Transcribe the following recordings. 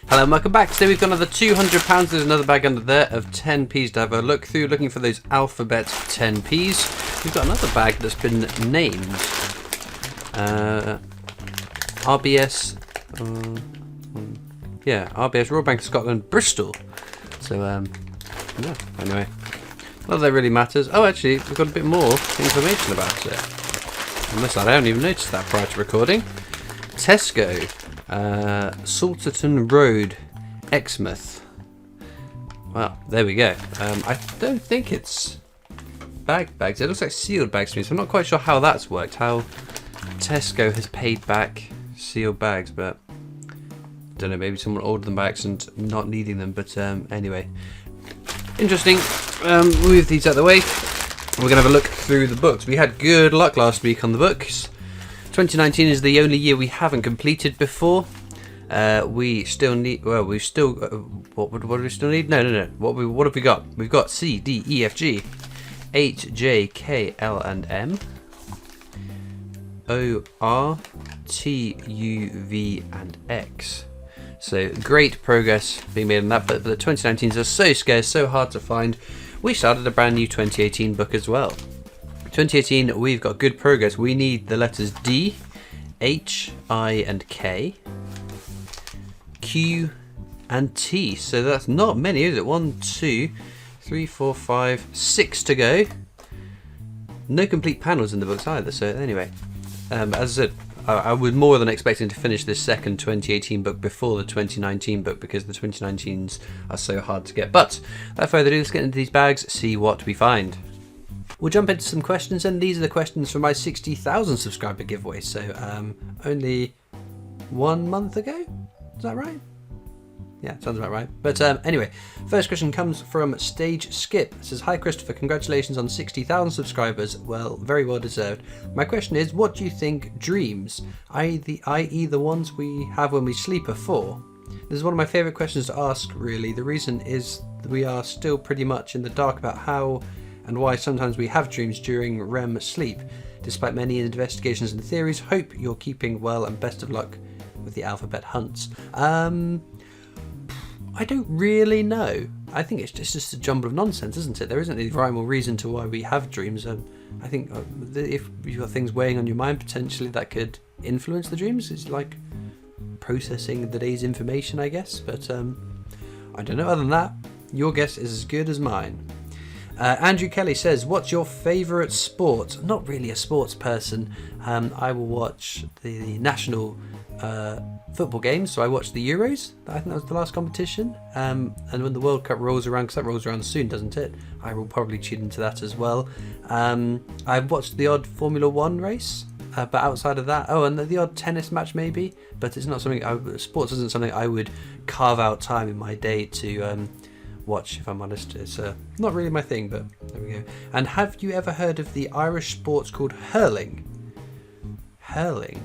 Hello and welcome back. Today we've got another £200. There's another bag under there of 10p's to have a look through, looking for those alphabet 10p's. We've got another bag that's been named RBS, RBS Royal Bank of Scotland, Bristol. So yeah, anyway, not that it really matters. Oh, actually, we've got a bit more information about it. Unless I don't even notice that prior to recording. Tesco. Salterton Road, Exmouth. Well, there we go. I don't think it's bags. It looks like sealed bags to me, so I'm not quite sure how that's worked. How Tesco has paid back sealed bags, but I don't know. Maybe someone ordered them by accident, not needing them. But anyway, interesting. Move these out of the way. We're gonna have a look through the books. We had good luck last week on the books. 2019 is the only year we haven't completed before. We still need. Well, we still. What do we still need? No. What have we got? We've got C, D, E, F, G, H, J, K, L, and M. O, R, T, U, V, and X. So great progress being made on that. But the 2019s are so scarce, so hard to find. We started a brand new 2018 book as well. 2018, we've got good progress. We need the letters D, H, I, and K, Q, and T. So that's not many, is it? 1, 2, 3, 4, 5, 6 to go. No complete panels in the books either. So anyway, as I said, I was more than expecting to finish this second 2018 book before the 2019 book because the 2019s are so hard to get. But without further ado, let's get into these bags, see what we find. We'll jump into some questions, and these are the questions from my 60,000 subscriber giveaway. So only 1 month ago, is that right? Yeah, sounds about right. But anyway, first question comes from Stage Skip. It says, "Hi Christopher, congratulations on 60,000 subscribers. Well, very well deserved. My question is, what do you think dreams, i.e. the ones we have when we sleep, are for?" This is one of my favourite questions to ask, really. The reason is that we are still pretty much in the dark about how and why sometimes we have dreams during REM sleep. Despite many investigations and theories, hope you're keeping well and best of luck with the alphabet hunts. I don't really know. I think it's just a jumble of nonsense, isn't it? There isn't any rhyme or reason to why we have dreams. I think if you've got things weighing on your mind, potentially that could influence the dreams. It's like processing the day's information, I guess. But I don't know. Other than that, your guess is as good as mine. Andrew Kelly says, "What's your favourite sport?" Not really a sports person. I will watch the national football games. So I watch the Euros. I think that was the last competition. And when the World Cup rolls around, because that rolls around soon, doesn't it? I will probably tune into that as well. I've watched the odd Formula 1 race. But outside of that, and the odd tennis match maybe. But it's not something. Sports isn't something I would carve out time in my day to watch, if I'm honest. It's not really my thing, but there we go. And have you ever heard of the Irish sports called hurling? Hurling?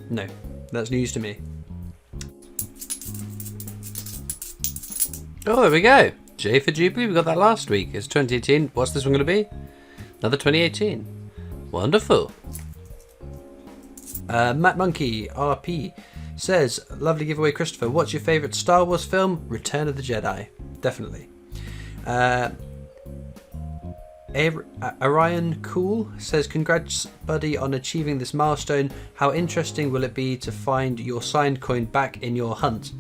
No, that's news to me. Oh, there we go. J for Jubilee, we got that last week. It's 2018. What's this one going to be? Another 2018. Wonderful. Matt Monkey RP says, "Lovely giveaway, Christopher. What's your favourite Star Wars film?" Return of the Jedi. Definitely. Orion Cool says, "Congrats, buddy, on achieving this milestone. How interesting will it be to find your signed coin back in your hunt?"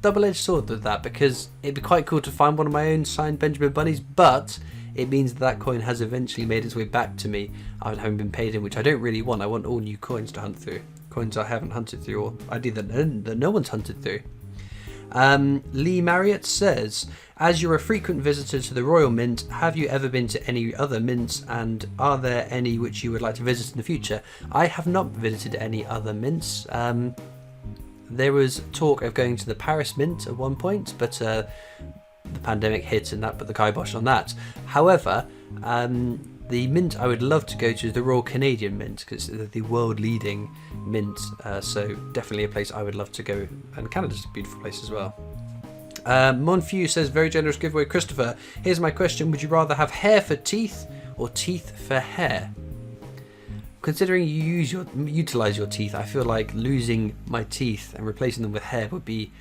Double-edged sword with that, because it'd be quite cool to find one of my own signed Benjamin Bunnies, but it means that coin has eventually made its way back to me, having been paid in, which I don't really want. I want all new coins to hunt through. Coins I haven't hunted through, or ideally that no one's hunted through. Lee Marriott says, "As you're a frequent visitor to the Royal Mint, have you ever been to any other mints, and are there any which you would like to visit in the future?" I have not visited any other mints. There was talk of going to the Paris Mint at one point, but the pandemic hit and that put the kibosh on that. However, the mint I would love to go to is the Royal Canadian Mint, because it's the world leading mint, so definitely a place I would love to go, and Canada's a beautiful place as well. Monfew says, "Very generous giveaway, Christopher. Here's my question. Would you rather have hair for teeth or teeth for hair?" Considering you utilize your teeth, I feel like losing my teeth and replacing them with hair would be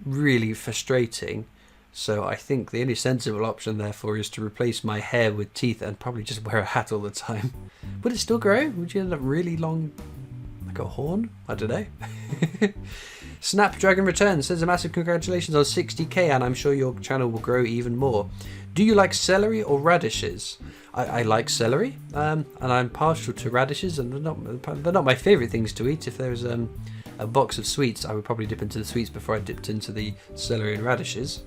really frustrating. So I think the only sensible option, therefore, is to replace my hair with teeth and probably just wear a hat all the time. Would it still grow? Would you end up really long, like a horn? I don't know. Snapdragon Returns says a massive congratulations on 60k, and I'm sure your channel will grow even more. Do you like celery or radishes? I like celery, and I'm partial to radishes, and they're not my favourite things to eat. If there's a box of sweets, I would probably dip into the sweets before I dipped into the celery and radishes.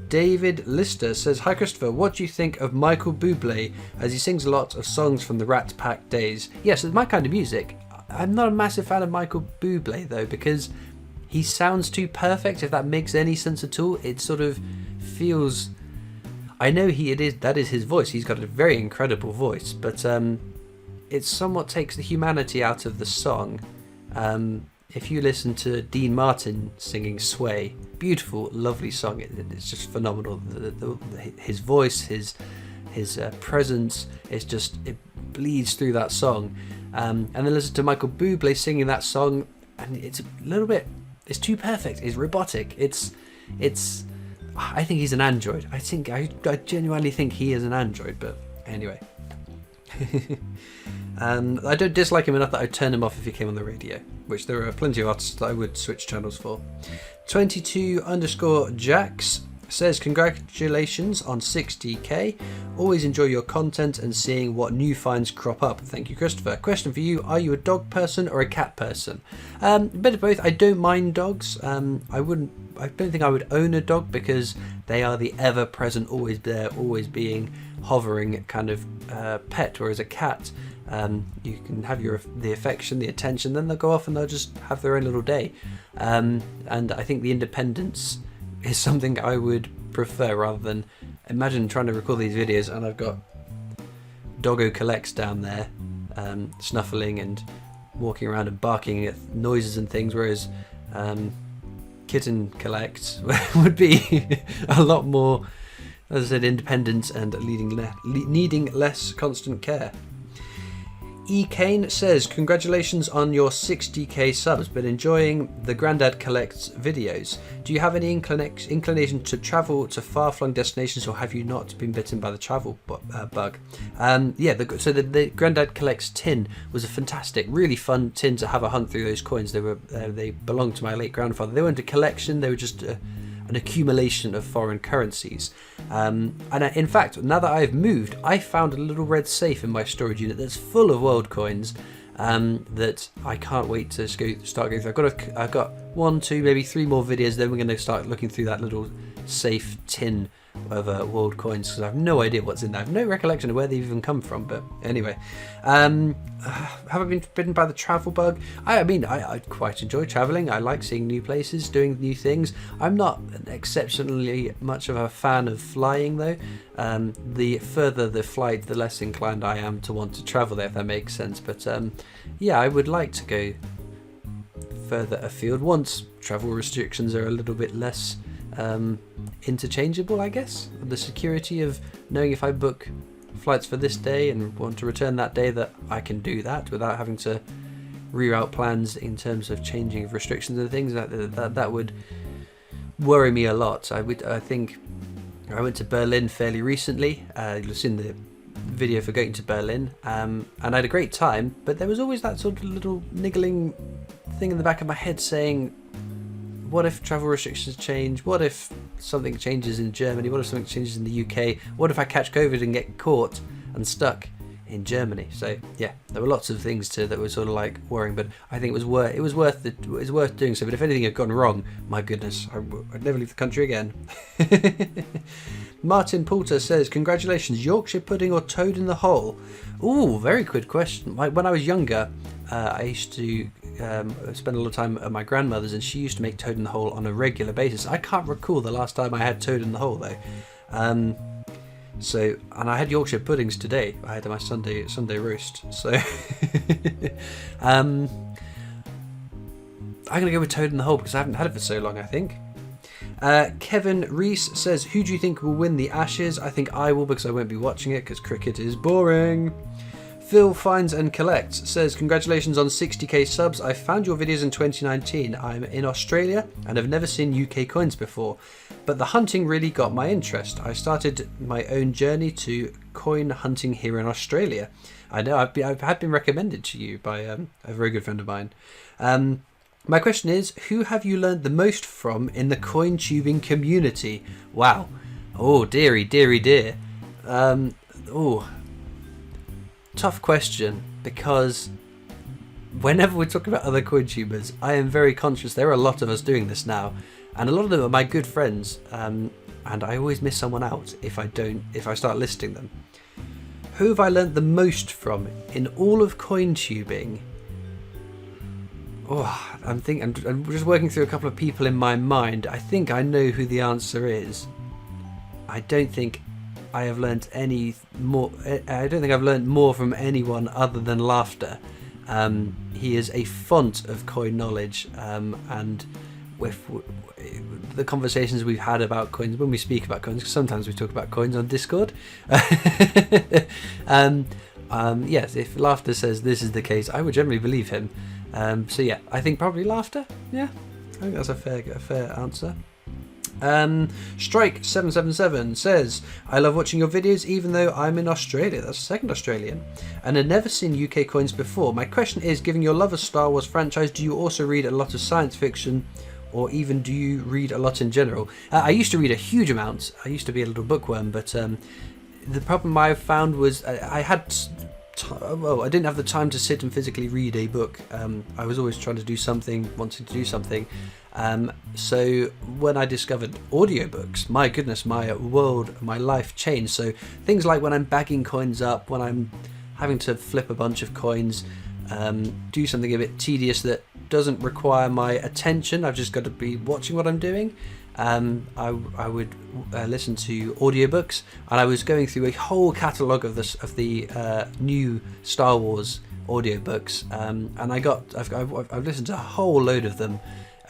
David Lister says, hi Christopher, what do you think of Michael Bublé, as he sings a lot of songs from the Rat Pack days? Yes, it's my kind of music. I'm not a massive fan of Michael Bublé though, because he sounds too perfect, if that makes any sense at all. It sort of feels... I know that is his voice. He's got a very incredible voice, but it somewhat takes the humanity out of the song. If you listen to Dean Martin singing Sway, beautiful, lovely song. It's just phenomenal. His voice, his presence, it bleeds through that song. And then listen to Michael Bublé singing that song, and it's a little bit, it's too perfect. It's robotic. I think he's an android. I genuinely think he is an android, but anyway. I don't dislike him enough that I'd turn him off if he came on the radio, which there are plenty of artists that I would switch channels for. 22_Jax says, congratulations on 60k. Always enjoy your content and seeing what new finds crop up. Thank you, Christopher. Question for you, are you a dog person or a cat person? A bit of both. I don't mind dogs. I don't think I would own a dog, because they are the ever-present, always there, always being, hovering kind of pet, whereas a cat, you can have the affection, the attention, then they'll go off and they'll just have their own little day. And I think the independence is something I would prefer, rather than, imagine trying to record these videos and I've got Doggo Collects down there snuffling and walking around and barking at noises and things, whereas Kitten Collects would be a lot more, as I said, independent and needing less constant care. E. Kane says, congratulations on your 60k subs, been enjoying the Grandad Collects videos. Do you have any inclination to travel to far-flung destinations, or have you not been bitten by the travel bug? The Grandad Collects tin was a fantastic, really fun tin to have a hunt through those coins. They belonged to my late grandfather. They weren't a collection, they were just an accumulation of foreign currencies. In fact, now that I've moved, I found a little red safe in my storage unit that's full of world coins that I can't wait to start going through. I've got 1, 2, maybe 3 more videos, then we're going to start looking through that little safe tin of world coins, because I have no idea what's in there. I have no recollection of where they've even come from, but anyway. Have I been bitten by the travel bug? I quite enjoy travelling. I like seeing new places, doing new things. I'm not exceptionally much of a fan of flying though. The further the flight, the less inclined I am to want to travel there, if that makes sense. But I would like to go further afield once travel restrictions are a little bit less interchangeable, I guess. The security of knowing if I book flights for this day and want to return that day, that I can do that without having to reroute plans in terms of changing of restrictions and things. That would worry me a lot. I think I went to Berlin fairly recently. You'll see in the video for going to Berlin, and I had a great time, but there was always that sort of little niggling thing in the back of my head saying, what if travel restrictions change? What if something changes in Germany? What if something changes in the UK? What if I catch COVID and get caught and stuck in Germany? So yeah, there were lots of things that were sort of like worrying, but I think it was worth doing so. But if anything had gone wrong, my goodness, I'd never leave the country again. Martin Poulter says, congratulations, Yorkshire pudding or toad in the hole? Ooh, very good question. When I was younger, I used to spend a lot of time at my grandmother's, and she used to make toad in the hole on a regular basis. I can't recall the last time I had toad in the hole though. And I had Yorkshire puddings today. I had my Sunday roast. So I'm going to go with toad in the hole because I haven't had it for so long, I think. Kevin Reese says, who do you think will win the Ashes? I think I will, because I won't be watching it because cricket is boring. Phil Finds and Collects says, congratulations on 60k subs. I found your videos in 2019. I'm in Australia and have never seen UK coins before, but the hunting really got my interest. I started my own journey to coin hunting here in Australia. I know I've been recommended to you by a very good friend of mine. My question is, who have you learned the most from in the coin tubing community? Wow. Oh, dearie, dearie, dear. Tough question, because whenever we talk about other coin tubers, I am very conscious there are a lot of us doing this now, and a lot of them are my good friends, and I always miss someone out if I start listing them. Who have I learnt the most from in all of coin tubing? I'm just working through a couple of people in my mind. I think I know who the answer is. I don't think I have learnt any more. I don't think I've learnt more from anyone other than Laughter. He is a font of coin knowledge, and with the conversations we've had about coins, when we speak about coins, because sometimes we talk about coins on Discord. Yes, if Laughter says this is the case, I would generally believe him. So yeah, I think probably Laughter. Yeah, I think that's a fair answer. Strike777 says, I love watching your videos even though I'm in Australia. That's the second Australian. And I've never seen UK coins before. My question is, given your love of Star Wars franchise, do you also read a lot of science fiction, or even do you read a lot in general? I used to read a huge amount. I used to be a little bookworm, but the problem I found was I didn't have the time to sit and physically read a book. I was always trying to do something, wanting to do something. So when I discovered audiobooks, my goodness, my life changed. So things like when I'm bagging coins up, when I'm having to flip a bunch of coins, do something a bit tedious that doesn't require my attention, I've just got to be watching what I'm doing. I would listen to audiobooks, and I was going through a whole catalogue of the new Star Wars audiobooks, and I've listened to a whole load of them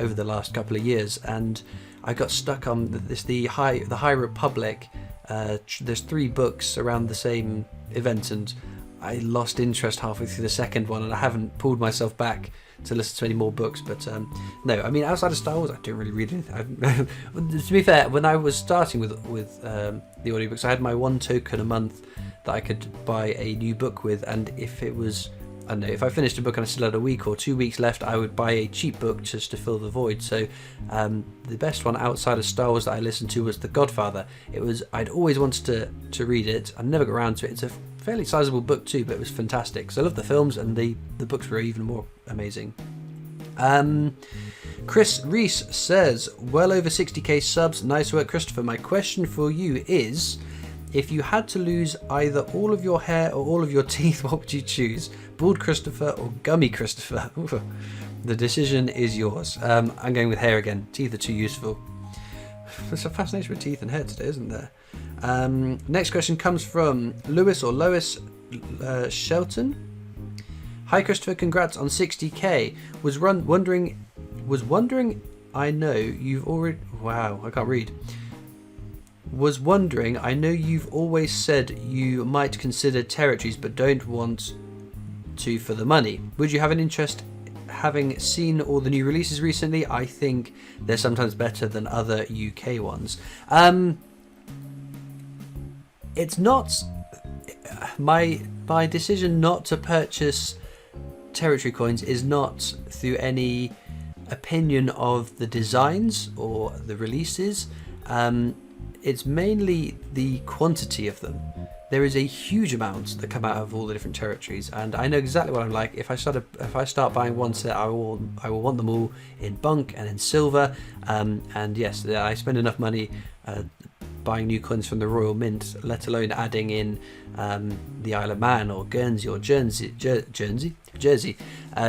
over the last couple of years, and I got stuck on the High Republic. There's 3 books around the same event, and I lost interest halfway through the second one, and I haven't pulled myself back to listen to any more books. But no, I mean, outside of Star Wars, I don't really read anything. To be fair, when I was starting with the audiobooks, I had my 1 token a month that I could buy a new book with, and if it was, I don't know, if I finished a book and I still had a week or 2 weeks left, I would buy a cheap book just to fill the void. So the best one outside of Star Wars that I listened to was The Godfather. I'd always wanted to read it. I never got around to it. It's a fairly sizable book too, but it was fantastic. So I love the films, and the books were even more amazing. Chris Reese says, well over 60k subs. Nice work, Christopher. My question for you is, if you had to lose either all of your hair or all of your teeth, what would you choose? Bald Christopher or Gummy Christopher? The decision is yours. I'm going with hair again. Teeth are too useful. There's a fascination with teeth and hair today, isn't there? Next question comes from Lewis or Lois Shelton. Hi Christopher, congrats on 60k. Was wondering. I know you've already. Wow, I can't read. Was wondering. I know you've always said you might consider territories, but don't want to for the money. Would you have an interest? Having seen all the new releases recently, I think they're sometimes better than other UK ones. It's not my decision not to purchase territory coins is not through any opinion of the designs or the releases. It's mainly the quantity of them. There is a huge amount that come out of all the different territories, and I know exactly what I'm like. If I start buying one set, I will want them all in bunk and in silver. And yes, I spend enough money buying new coins from the Royal Mint, let alone adding in the Isle of Man or Guernsey or Jersey.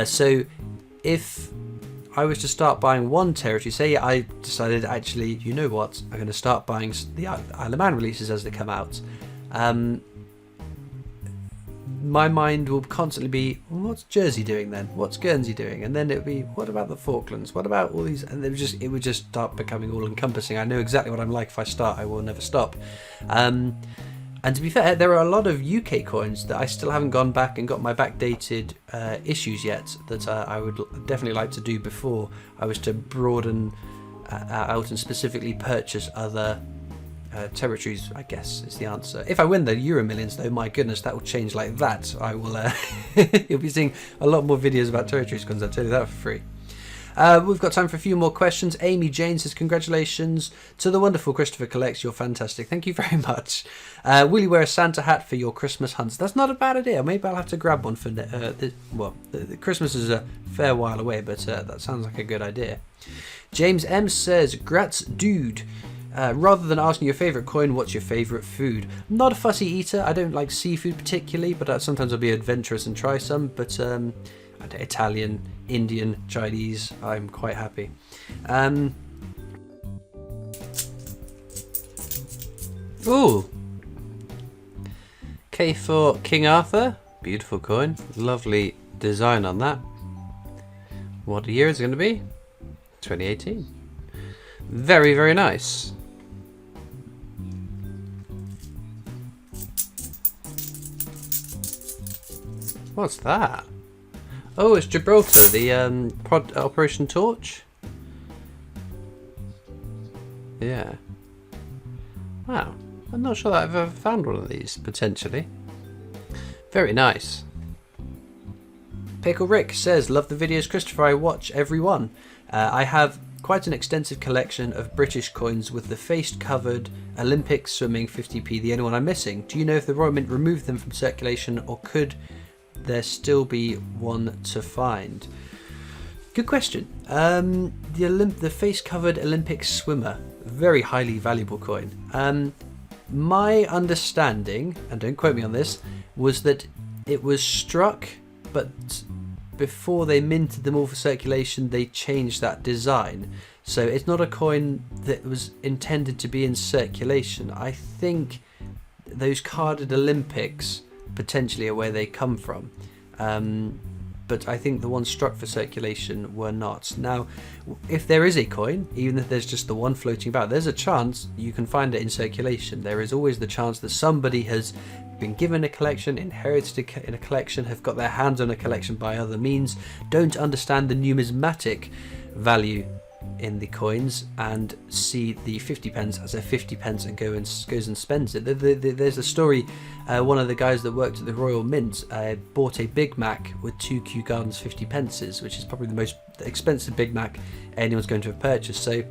So if I was to start buying one territory, say I decided actually, you know what, I'm going to start buying the Isle of Man releases as they come out. My mind will constantly be, well, what's Jersey doing then? What's Guernsey doing? And then it would be, what about the Falklands? What about all these? And it would just start becoming all encompassing. I know exactly what I'm like. If I start, I will never stop. And to be fair, there are a lot of UK coins that I still haven't gone back and got my backdated issues yet that I would definitely like to do before I was to broaden out and specifically purchase other territories, I guess, is the answer. If I win the Euro Millions, though, my goodness, that will change like that. I will, you'll be seeing a lot more videos about territories coins, I'll tell you that for free. We've got time for a few more questions. Amy Jane says, congratulations to the wonderful Christopher Collects. You're fantastic. Thank you very much. Will you wear a Santa hat for your Christmas hunts? That's not a bad idea. Maybe I'll have to grab one for... Christmas is a fair while away, but that sounds like a good idea. James M says, grats, dude. Rather than asking your favourite coin, what's your favourite food? I'm not a fussy eater. I don't like seafood particularly, but sometimes I'll be adventurous and try some. But Italian, Indian, Chinese, I'm quite happy. Ooh. K for King Arthur. Beautiful coin. Lovely design on that. What year is it going to be? 2018. Very, very nice. What's that? Oh, it's Gibraltar, the Operation Torch. Yeah. Wow. I'm not sure that I've ever found one of these, potentially. Very nice. Pickle Rick says, love the videos, Christopher, I watch every one. I have quite an extensive collection of British coins with the face-covered Olympic swimming 50p, the only one I'm missing. Do you know if the Royal Mint removed them from circulation, or could there still be one to find? Good question. The face-covered Olympic swimmer, very highly valuable coin. My understanding, and don't quote me on this, was that it was struck, but before they minted them all for circulation, they changed that design. So it's not a coin that was intended to be in circulation. I think those carded Olympics potentially are where they come from. But I think the ones struck for circulation were not. Now, if there is a coin, even if there's just the one floating about, there's a chance you can find it in circulation. There is always the chance that somebody has been given a collection, inherited in a collection, have got their hands on a collection by other means, don't understand the numismatic value in the coins, and see the 50 pence as a 50 pence and goes and spends it. There's a story, one of the guys that worked at the Royal Mint bought a Big Mac with 2 Kew Gardens 50 pences, which is probably the most expensive Big Mac anyone's going to have purchased. So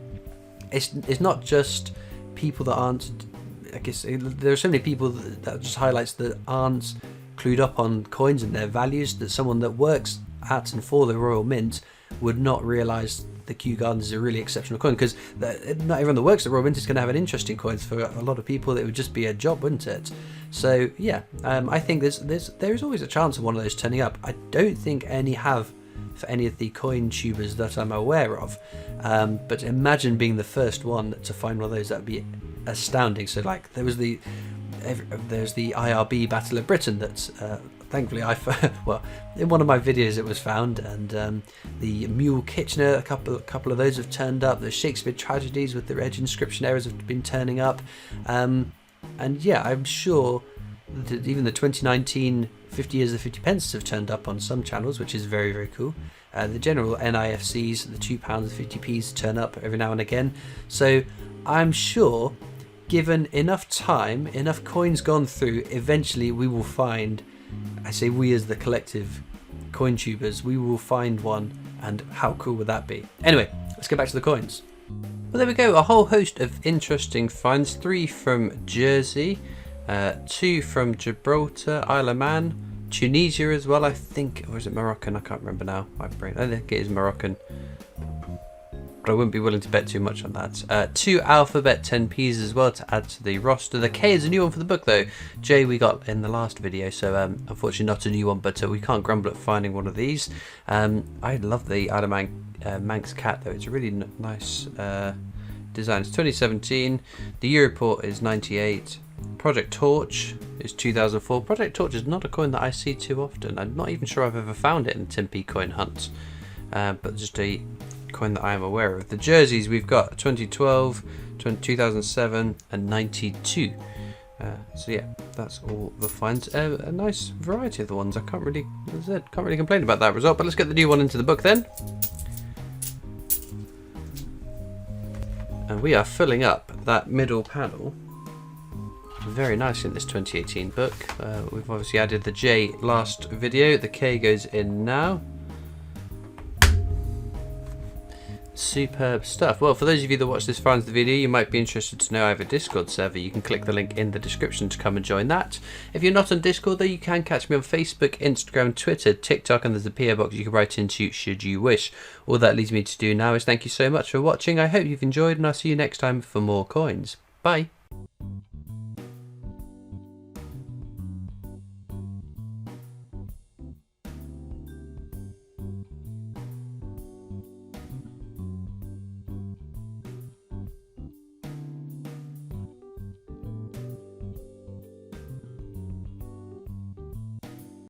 it's not just people that aren't, I guess there are so many people that just highlights that aren't clued up on coins and their values, that someone that works at and for the Royal Mint would not realise the Kew Gardens is a really exceptional coin, because not everyone that works at Royal Mint is going to have an interest in coins. For a lot of people it would just be a job, wouldn't it? So yeah, I think there's always a chance of one of those turning up. I don't think any have for any of the coin tubers that I'm aware of, but imagine being the first one to find one of those. That would be astounding. So like there's the IRB Battle of Britain that's thankfully well, in one of my videos it was found, and the Mule Kitchener, a couple of those have turned up. The Shakespeare tragedies with their edge inscription errors have been turning up, and yeah, I'm sure that even the 2019 50 years of 50 pence have turned up on some channels, which is very, very cool. The general NIFCs, the £2 50p's turn up every now and again. So I'm sure, given enough time, enough coins gone through, eventually we will find, I say we as the collective coin tubers, we will find one, and how cool would that be? Anyway, let's get back to the coins. Well, there we go, a whole host of interesting finds. 3 from Jersey, 2 from Gibraltar, Isle of Man, Tunisia as well, I think, or is it Moroccan? I can't remember now. My brain, I think it is Moroccan, but I wouldn't be willing to bet too much on that. 2 alphabet 10p's as well to add to the roster. The K is a new one for the book though. J we got in the last video, so unfortunately not a new one, but we can't grumble at finding one of these. I love the Isle of Man Manx cat though. It's a really nice design. It's 2017. The Europort is 98. Project Torch is 2004. Project Torch is not a coin that I see too often. I'm not even sure I've ever found it in 10p coin hunts, but just a coin that I am aware of. The jerseys we've got 2012, 2007 and 92. So yeah, that's all the finds. A nice variety of the ones. I can't really, as I said, can't really complain about that result. But let's get the new one into the book then. And we are filling up that middle panel very nicely in this 2018 book. We've obviously added the J last video. The K goes in now. Superb stuff. Well, for those of you that watch this far into the video, you might be interested to know I have a Discord server. You can click the link in the description to come and join that. If you're not on Discord, though, you can catch me on Facebook, Instagram, Twitter, TikTok, and there's a PO box you can write into should you wish. All that leaves me to do now is thank you so much for watching. I hope you've enjoyed, and I'll see you next time for more coins. Bye.